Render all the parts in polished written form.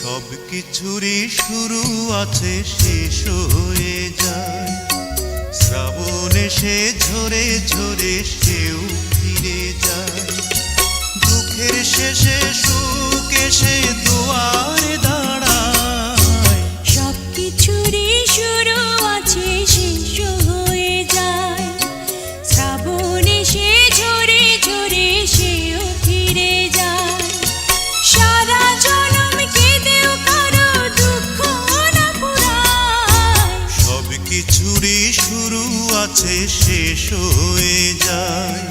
সবকিছুরই শুরু আছে, শেষ হয়ে যায়। শ্রাবণ এসে ঝরে ঝরে সেও ফিরে যায়। দুঃখের শেষে সুখ এসে দুয়ারে দাঁড়ায়। সবকিছুরই শুরু আছে, শেষ হয়ে যায়। শ্রাবণ এসে ঝরে ঝরে সেও ফিরে যায়। সারা জনম কেঁদেও কারো দুঃখ না পুরায়। সবকিছুরই শুরু আছে, শেষ হয়ে যায়।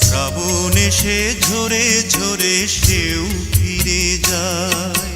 শ্রাবণ এসে ঝরে ঝরে সেও ফিরে যায়।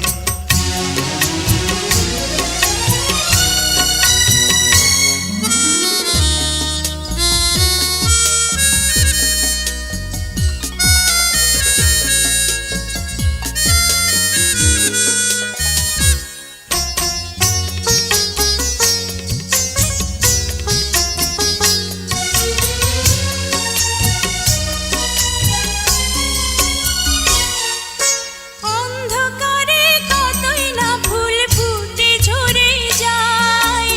অন্ধকারে কতই না ফুল ফুটে ঝরে যায়।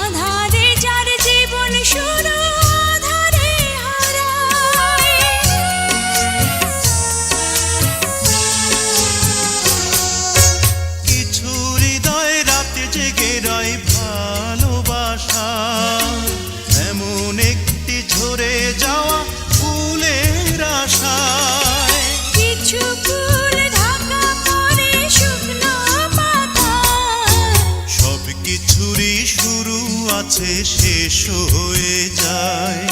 আঁধারে যার জীবন শুরু, আঁধারে হারায়। কিছু হৃদয় রাতে জেগে রয় ভালোবাসা। এমন একটি ঝরে যাওয়া ফুলের আশায়। কিছু ফুল ঢাকা পড়ে শুকনো পাতায়। সবকিছুরই শুরু আছে, শেষ হয়ে যায়।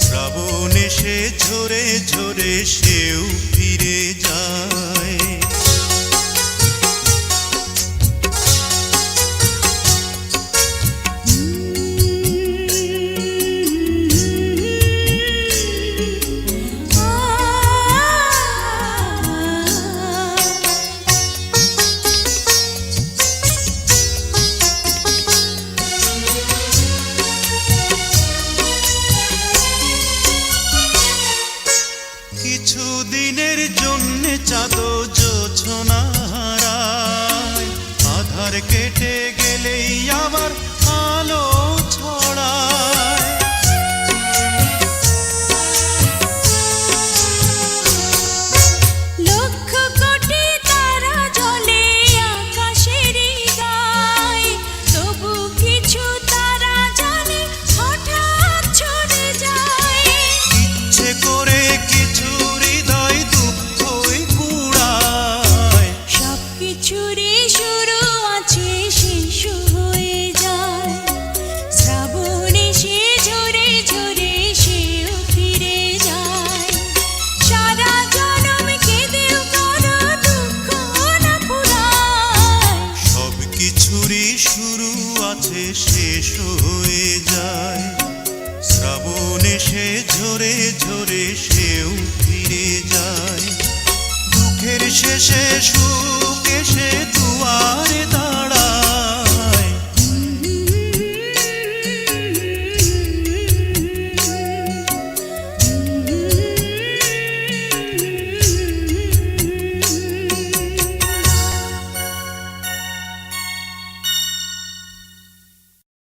শ্রাবণ এসে ঝরে ঝরে সেও ফিরে যায়। কিছু দিনের জন্যে চাঁদ জোছনা হারায়। আধার কেটে গেলেই আবার আলো ছড়ায়। লক্ষ কোটি তারা জ্বলে আকাশেরই গায়ে। তবু কিছু তারা জানে হঠাৎ ছড়ে যায়। ইচ্ছে করে কিছু হৃদয় দুঃখই কুড়ায়। সবকিছুরই শুরু আছে, শেষ হয়ে যায়। শ্রাবণ এসে ঝরে ঝরে সেও ফিরে যায়। সারা জনম কেঁদেও কারো দুঃখ না পুরায়। সবকিছুরই শুরু আছে, শেষ হয়ে যায়। শ্রাবণ এসে ঝরে ঝরে সেও ফিরে যায়। দুঃখের শেষে সুখ